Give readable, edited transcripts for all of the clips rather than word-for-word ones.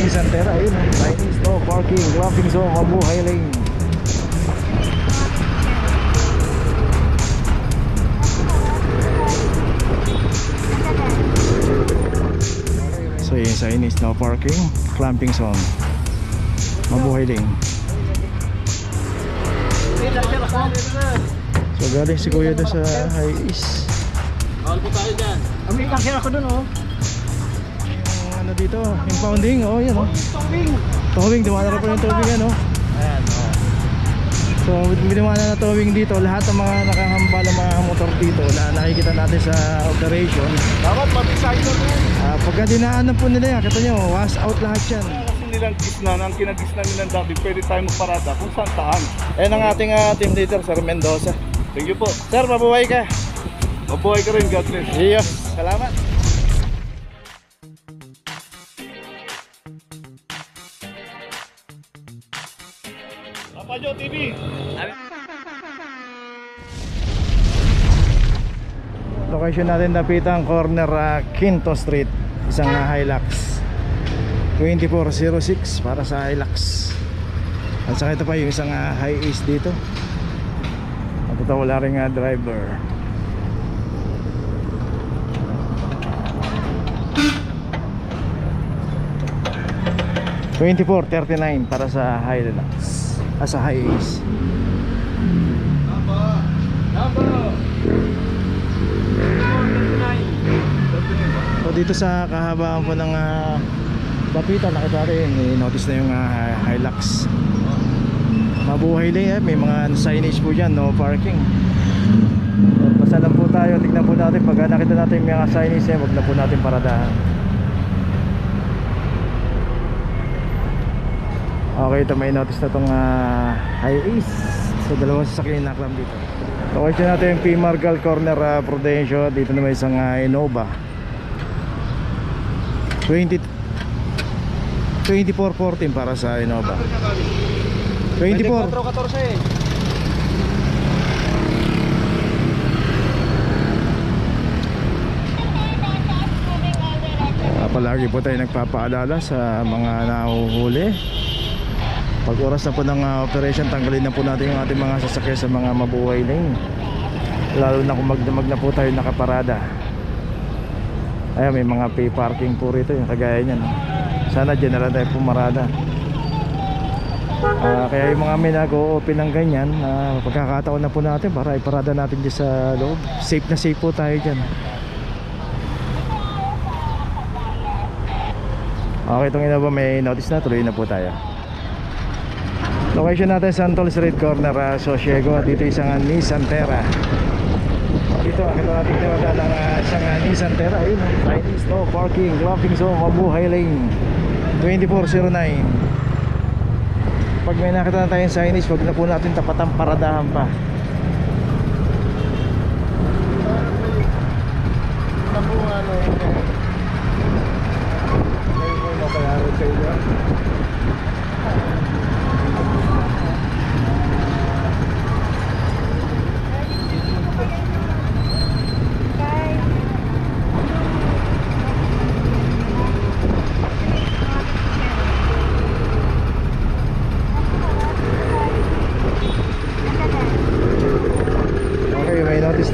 Nissan Terra. Ayun, Chinese no parking, glamping zone, Mabuhay Lane. So yung Chinese no parking, clamping zone, Mabuhay Lane. So galing si Kuya doon sa High East. Bawal po tayo dyan. May kakira ko dun, oh. Yung ano dito, impounding, oh yan oh. Towing, dumana na po yung towing yan oh. Ayan, oh. So dumana na towing dito, lahat ng mga nakahamba ng mga motor dito na nakikita natin sa operation. Dapat mabisay ko rin. Pagka dinaanan po nila yan, kita nyo, wash out lahat yan. Kasi nilang gisnan, ang kinagisnan nilang dati, pwede tayo magparada kung saan tahan. Ayan ang ating team leader, Sir Mendoza. Thank you po. Sir, mabuhay ka. Mabuhay ka rin, God bless. Iyo, salamat. Papa Joe TV. Location natin napitan corner Quinto Street, isang Hilux 2406 para sa Hilux. At saka ito pa yung isang High East dito. At ito wala rin driver. $24.39 para sa Hilux, sa High East. So dito sa kahabaan po ng Bapitan, nakita rin, notice na yung Hilux. Mabuhay Lane, may mga signage po dyan, no parking. So, basta lang po tayo, tignan po natin. Pag nakita natin yung mga signage, wag na po natin paradahan. Okay, ito may notice na itong High East. So dalawang sasakyan na naklam dito. So question natin yung P. Margal Corner Prudencio. Dito na may isang Innova 2414 para sa Innova. 24 14 eh. palagi po tayo nagpapaalala sa mga nahuhuli. Pag oras na po ng operation, tanggalin na po natin yung ating mga sasakyan sa mga Mabuhay Lane, lalo na kung magdamag na po tayo nakaparada. Ayan, may mga pay parking po rito, yung kagaya nyan. Sana dyan na lang tayo pumarada. Kaya yung mga may nag-o-open ng ganyan, pagkakataon na po natin para iparada natin dyan sa loob. Safe na safe po tayo dyan. Okay, itong Innova may notice na, tuloy na po tayo. Location natin Santol Street Corner, Sosiego. Dito isang Nissan Terra. Dito nakita natin ng isang Nissan Terra. Ayun, Chinese no parking, glamping zone, Mabuhay Lane 2409. Pag may nakita na tayong signage, wag na po natin tapatang paradahan pa.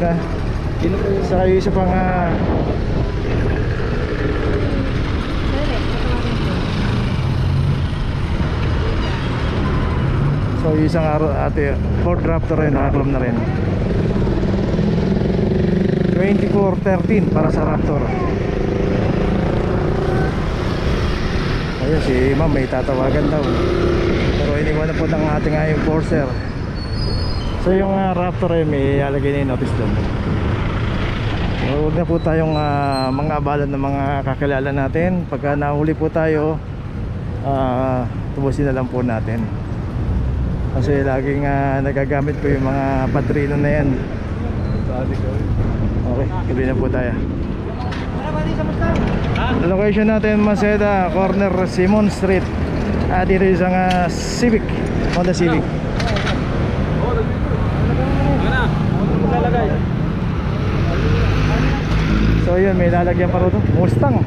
Na sa kayo isa pang so isang ate Ford Raptor rin, nakaklom na rin. 2413 para sa Raptor. Ayun, si ma'am may tatawagan daw, pero iniwan na po ng ating enforcer. So yung Raptor ay may alagay na yung notice doon. So, huwag na po tayong mga abalan ng mga kakilala natin. Pagka nahuli po tayo, tubusin na lang po natin. Kasi laging nagagamit po yung mga padrino na yan. Okay, tuloy na po tayo. Location natin Maceda, corner Simon Street. Dito isang Civic, Honda Civic. So yun, may lalagyan pa rin ito, Mustang.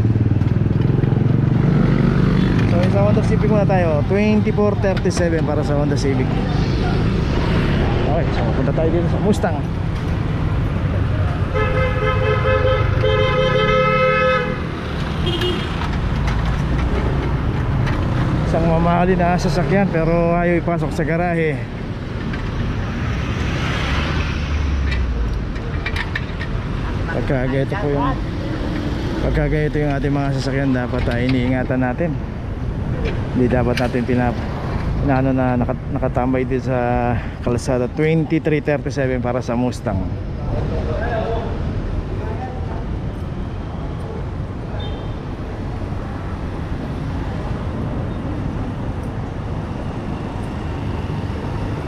So Okay, sa Honda Civic muna tayo. 2437 para sa Honda Civic. Okay, so punta tayo dito sa Mustang. Isang mamahalin na sasakyan pero ayaw ipasok sa garahe. Pagka ganito yung ating mga sasakyan, dapat iniingatan natin. Hindi dapat natin nakatambay din sa kalsada. 2337 para sa Mustang.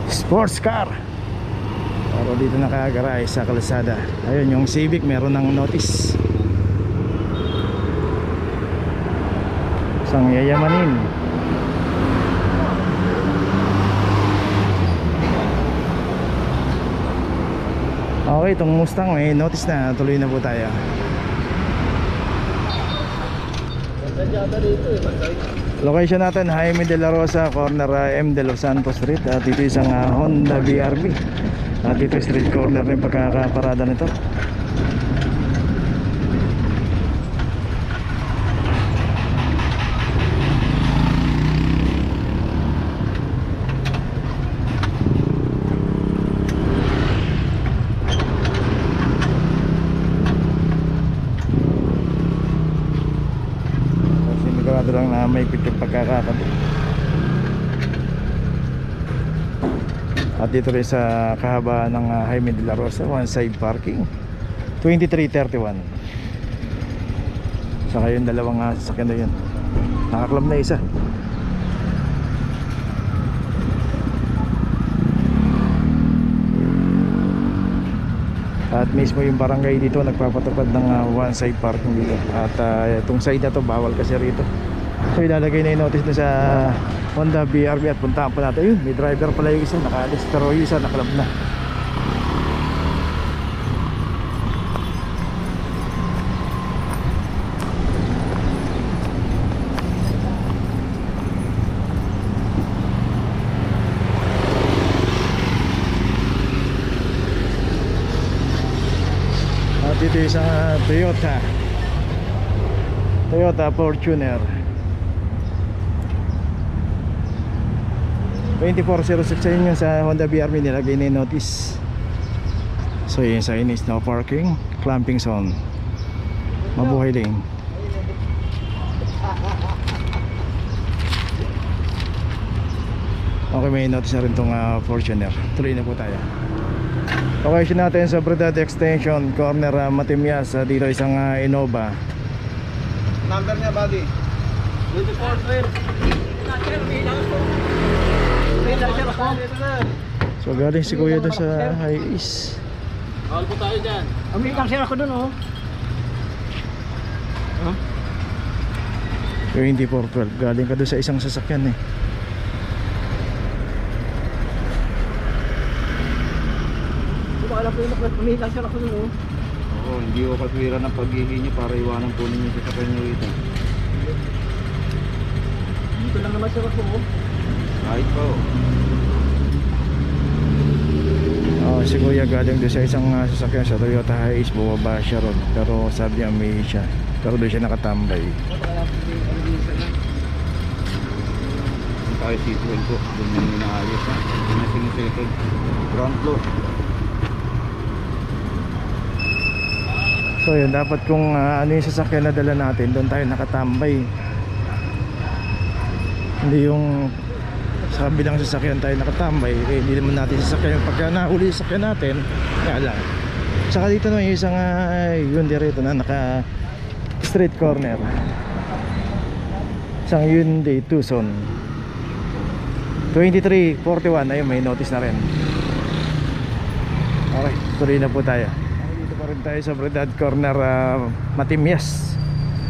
Sports car. Pero dito nakagaray sa kalsada. Ayun, yung Civic meron ng notice. Isang yayamanin. Okay, itong Mustang may notice na. Tuloy na po tayo. Location natin, Jaime de la Rosa, corner M de los Santos Street. At dito isang Honda BRB. At dito street corner na yung pagkakaparada nito. Sigurado lang na may pitong pagkakatabi. At dito rin sa kahabaan ng Jaime de la Rosa, one side parking, 2331. Saka yung dalawang sasakyan na yun, nakaklab na isa. At mismo yung barangay dito nagpapatupad ng one side parking dito. At itong side na to bawal kasi rito. So ilalagay na yung notice na sa Honda BRB at puntaan pa natin. Yun, may driver pala yung isa, nakaalis, pero yung isa nakalab na. At dito isang Toyota Fortuner 2406 sa inyo. Sa Honda BRB nilagay na yung notice. So yung sign is no parking, clamping zone, mabuhay lane. Okay, may notice na rin itong Fortuner. Tuloy na po tayo. Location natin sa Bredad Extension, corner Matimias. Dito isang Innova. Number niya, buddy. 24. So galing si Kuya doon sa High East. Awal po tayo dyan. Umiikang sila ko dun, oh. 2412. Galing ka doon sa isang sasakyan eh. Hindi ko alam po yun, umiikang sila ko dun, oh. Oo, hindi ko katwiran ng paghihingi niyo para iwanan po ninyo sa kanya rito. Dito lang naman sila ko, oh. Kahit po. Si Kuya galing doon sa isang sasakyan sa Toyota Hiace. Bumaba siya ron, pero sabi niya may siya, pero doon siya nakatambay. Tayo C12 po. Doon yung inaayos ha. Doon yung sinisetod. Ground floor. So yun, dapat kung ano yung sasakyan na dala natin, doon tayo nakatambay. Hindi yung sa kabilang sasakyan tayo nakatambay, eh, hindi naman natin sasakyan yung pagka nahuli sasakyan natin, kaya lang. Saka dito no, yung isang yun dito na naka street corner, isang Hyundai Tucson 2341. ayun, may notice na rin. Okay, tuloy na po tayo. Dito pa rin tayo sa Bredad corner Matimias.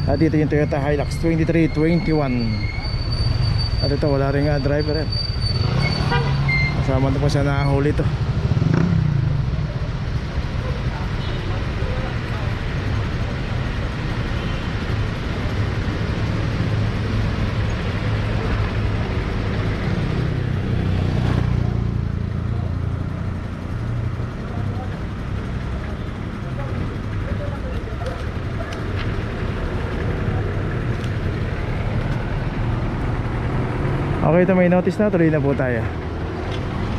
At dito yung Toyota Hilux 2321. At ito wala rin driver yan. Kasama ito po sa nahuli ito. Okay, ito may notice na, tuloy na po tayo.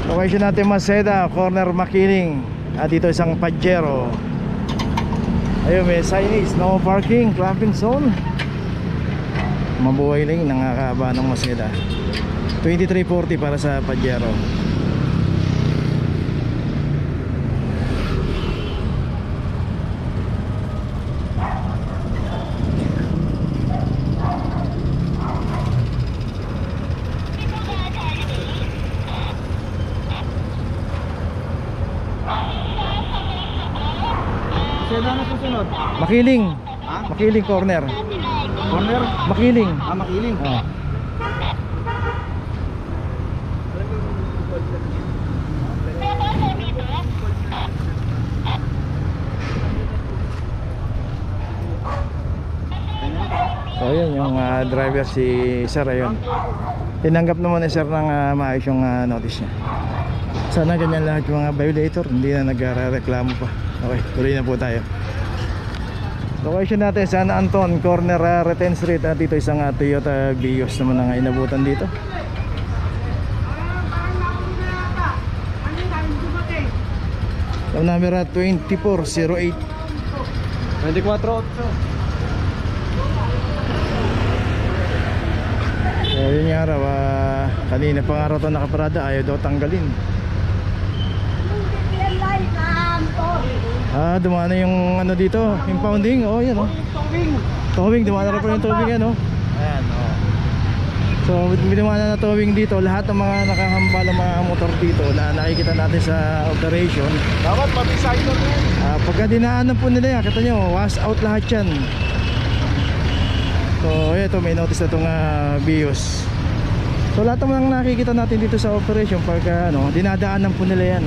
Location natin Maseda, corner Makiling. At dito isang Pajero. Ayun, may signage, no parking, clamping zone. Mabuhay lang ng kakaba ng Maseda. 2340 para sa Pajero. Seda na susunod. Makiling. Ha? Makiling corner. Corner? Makiling. Makiling. Oh. So yun yung driver si Sir ayun. Tinanggap naman ni Sir ng maayos yung notice niya. Sana ganyan lahat yung mga violator, hindi na nagreklamo pa. Okay, tuloy na po tayo. Location natin San Anton, corner Reten Street. At dito isang Toyota Vios naman ang inabutan dito. Ang number 2408. 24-8. So yun nga raw, kanina pa nga raw ito nakaparada, ayaw daw tanggalin. Dumaan na yung ano dito, impounding. Oh yan oh. Towing, dumaan na rin po yung towing yan oh. Ayan oh. So dumaan na towing dito, lahat ng mga nakahambal ng mga motor dito na nakikita natin sa operation. Dapat mabisay na rin. Pagka dinaanan po nila yan, kita nyo, wash out lahat yan. So ito, may notice na itong Vios. So lahat ng nakikita natin dito sa operation, pagka dinadaanan po nila yan.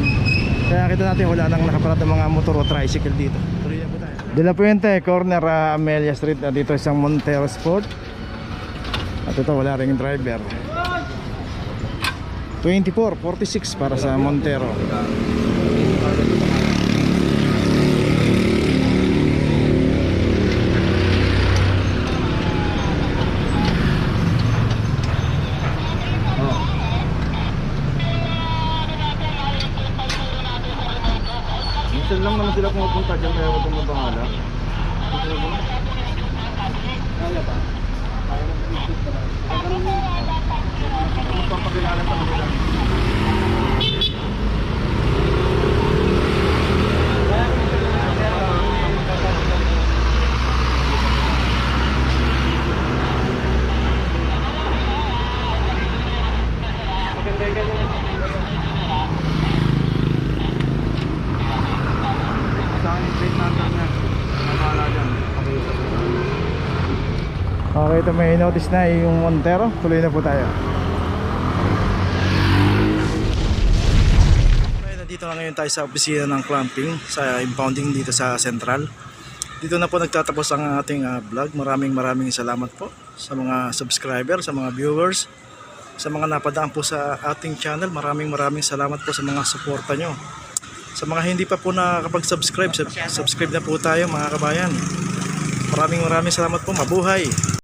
Kaya kita natin wala nang nakaparad ng mga motor o tricycle dito. Tuloy na po tayo. De La Puente, corner Amelia Street. Dito isang Montero Sport. At ito wala ring driver. 2446 para sa Montero. Minsan lang naman sila pumupunta dyan kaya huwag kang mabahala. Kaya ba? Magpapakilala sa kanila. Okay, ito may notice na yung Montero. Tuloy na po tayo. Okay, nandito na ngayon tayo sa opisina ng clamping sa impounding dito sa Central. Dito na po nagtatapos ang ating vlog. Maraming salamat po sa mga subscriber, sa mga viewers, sa mga napadaan po sa ating channel. Maraming salamat po sa mga suporta nyo. Sa mga hindi pa po nakakapag-subscribe, subscribe na po tayo mga kabayan. Maraming salamat po. Mabuhay!